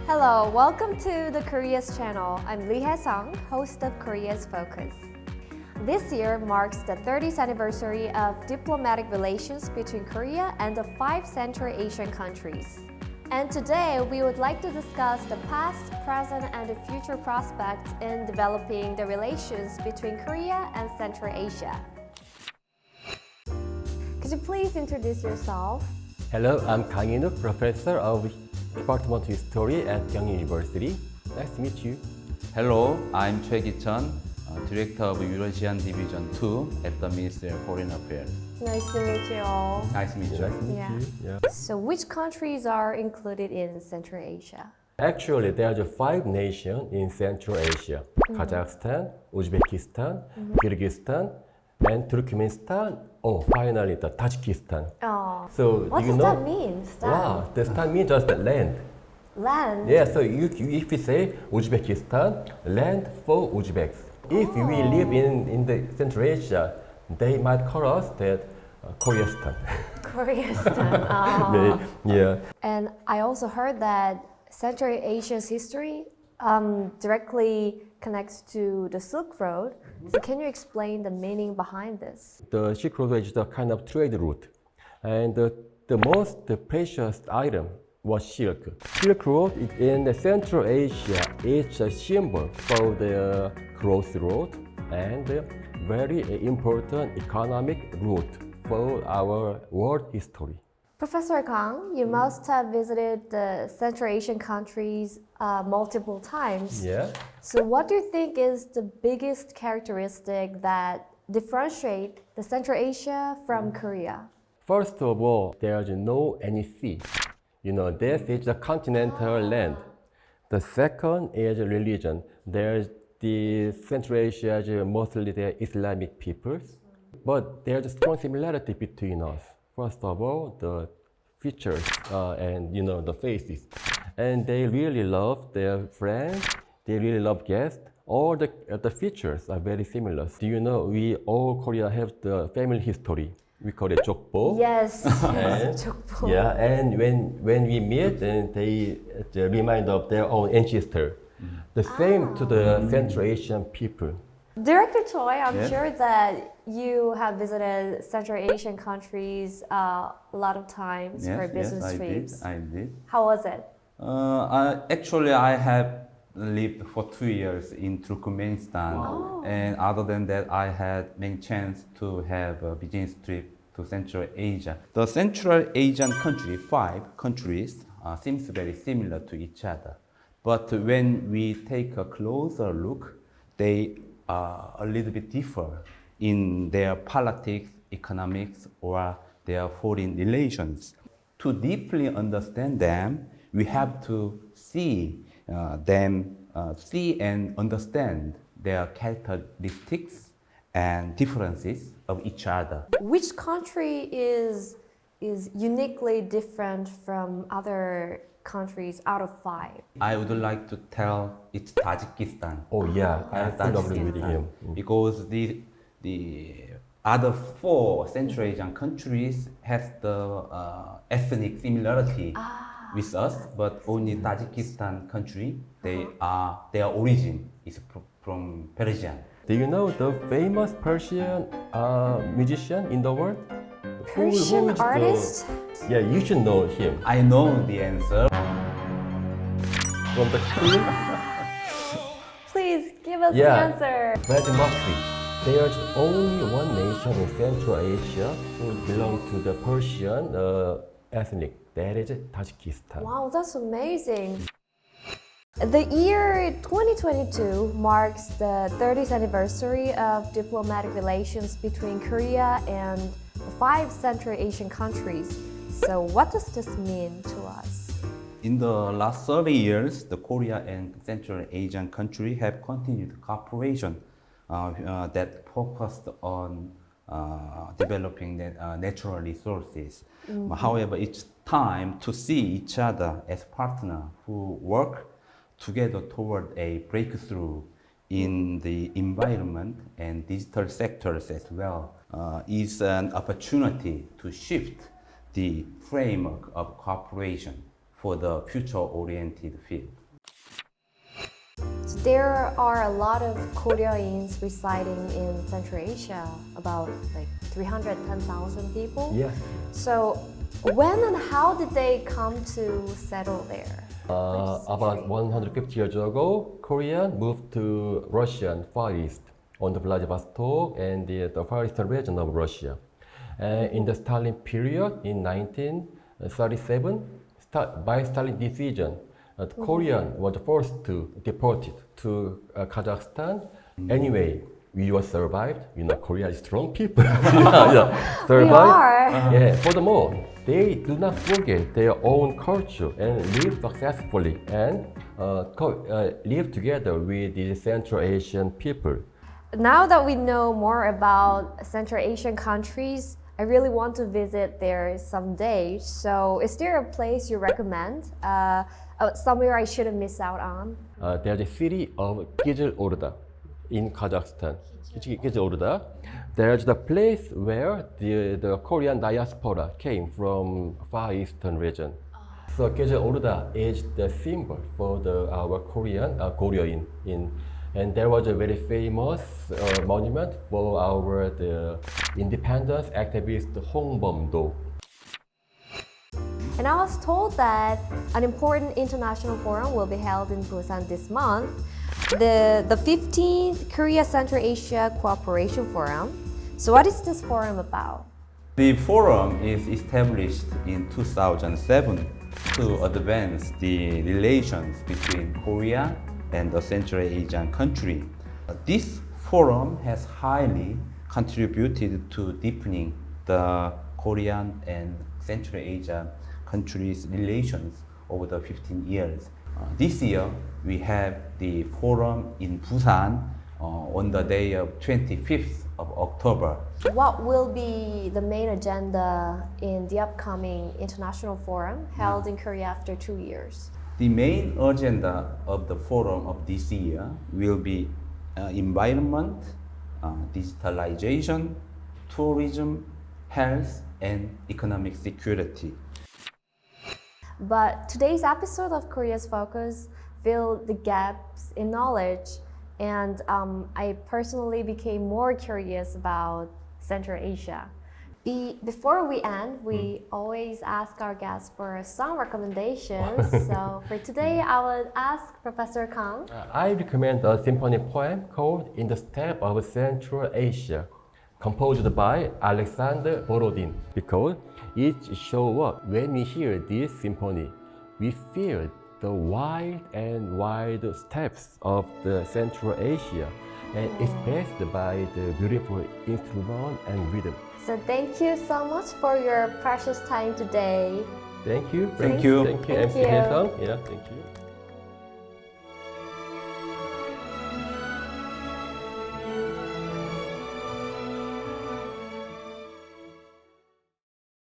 Hello, welcome to the KOREAZ channel. I'm Lee Hae-sung, host of KOREAZ Focus. This year marks the 30th anniversary of diplomatic relations between Korea and the 5 Central Asian countries. And today we would like to discuss the past, present, and the future prospects in developing the relations between Korea and Central Asia. Could you please introduce yourself? Hello, I'm Kang, professor of Department of History at Kyung University. Nice to meet you. Hello, I'm Choi, Director of Eurasian Division 2 at the Ministry of Foreign Affairs. Nice to meet you all. Nice to meet you. Nice to meet Yeah. you. Yeah. So which countries are included in Central Asia? Actually, there are 5 nations in Central Asia. Kazakhstan, Uzbekistan, Kyrgyzstan, and Turkmenistan. Oh, finally, the Tajikistan. Oh, So, what do you does know? that mean? Stan? Wow, the stan means just the land. Land? Yeah, so if we say Uzbekistan, land for Uzbeks. If we live in the Central Asia, they might call us that KOREAZstan. Kyrgyzstan. Oh. Yeah. And I also heard that Central Asia's history directly connects to the Silk Road. So can you explain the meaning behind this? The Silk Road is the kind of trade route, and the most precious item was silk. Silk Road in the Central Asia is a symbol for the crossroad and a very important economic route for our world history. Professor Kang, you must have visited the Central Asian countries multiple times. Yeah. So what do you think is the biggest characteristic that differentiate the Central Asia from Korea? First of all, there's no any sea. You know, this is the continental land. The second is religion. There's the Central Asia is mostly the Islamic peoples, but there's a strong similarity between us. First of all, the features and the faces, and they really love their friends. They really love guests. All the features are very similar. Do you know we all Korea have the family history? We call it jokbo. Yes, And, Jokbo. yeah, and when we meet, and they remind of their own ancestor. The same to the Central Asian people. Director Choi, I'm Yes. sure that you have visited Central Asian countries a lot of times for business I trips. did. I did. How was it? Actually, I have lived for 2 years in Turkmenistan, and other than that, I had many chance to have a business trip to Central Asia. The Central Asian country, 5 countries, seems very similar to each other. But when we take a closer look, they are a little bit different in their politics, economics, or their foreign relations. To deeply understand them, we have to see and understand their characteristics and differences of each other. Which country is uniquely different from other countries out of 5? I would like to tell it's Tajikistan. Oh yeah, I fully agree with Tajikistan. him. Because the other 4 Central Asian countries has the ethnic similarity with us, but only Tajikistan country, their origin is from Persian. Do you know the famous Persian musician in the world? Persian is the- artist? Yeah, you should know him. I know the answer. From the film, Please give us the Yeah. answer. Freddie Mercury. There's only one nation in Central Asia who belongs to the Persian ethnic. That is Tajikistan. Wow, that's amazing. The year 2022 marks the 30th anniversary of diplomatic relations between Korea and the 5 Central Asian countries. So what does this mean to us? In the last 30 years, the Korea and Central Asian countries have continued cooperation that focused on developing natural resources. However, it's time to see each other as partners who work together toward a breakthrough in the environment and digital sectors as well. Is an opportunity to shift the framework of cooperation for the future-oriented field. So there are a lot of Koreans residing in Central Asia, about like 310,000 people. Yes. So when and how did they come to settle there? About 150 years ago, Koreans moved to Russian Far East on the Vladivostok and the Far Eastern region of Russia. In the Stalin period in 1937, by Stalin decision, Korean was forced to deported to Kazakhstan. Anyway, we were survived. You know, Korea is strong people. Survived. We are. Yeah. Furthermore, they do not forget their own culture and live successfully and live together with the Central Asian people. Now that we know more about Central Asian countries, I really want to visit there someday. So, is there a place you recommend? Somewhere I shouldn't miss out on? There's a city of Kyzyl in Kazakhstan. Kyzyl. There's the place where the Korean diaspora came from Far Eastern region. So Kyzyl is the symbol for our Korean Goryeo and there was a very famous monument for the independence activist Hong Bom-do. And I was told that an important international forum will be held in Busan this month, the 15th KOREAZ Central Asia Cooperation Forum. So what is this forum about? The forum is established in 2007 to advance the relations between Korea and the Central Asian country. This forum has highly contributed to deepening the Korean and Central Asian countries' relations over the 15 years. This year, we have the forum in Busan on the day of 25th of October. What will be the main agenda in the upcoming international forum held in Korea after 2 years? The main agenda of the forum of this year will be environment, digitalization, tourism, health, and economic security. But today's episode of KOREAZ Focus filled the gaps in knowledge, and I personally became more curious about Central Asia. Before we end, we always ask our guests for song recommendations. So for today, I would ask Professor Kang. I recommend a symphony poem called In the Steppe of Central Asia, composed by Alexander Borodin, because it shows up when we hear this symphony, we feel the wild and wide steppes of the Central Asia and expressed by the beautiful instrument and rhythm. So thank you so much for your precious time today. Thank you. Thank you. Thank you, Thank MC you. Haesung. Yeah, thank you.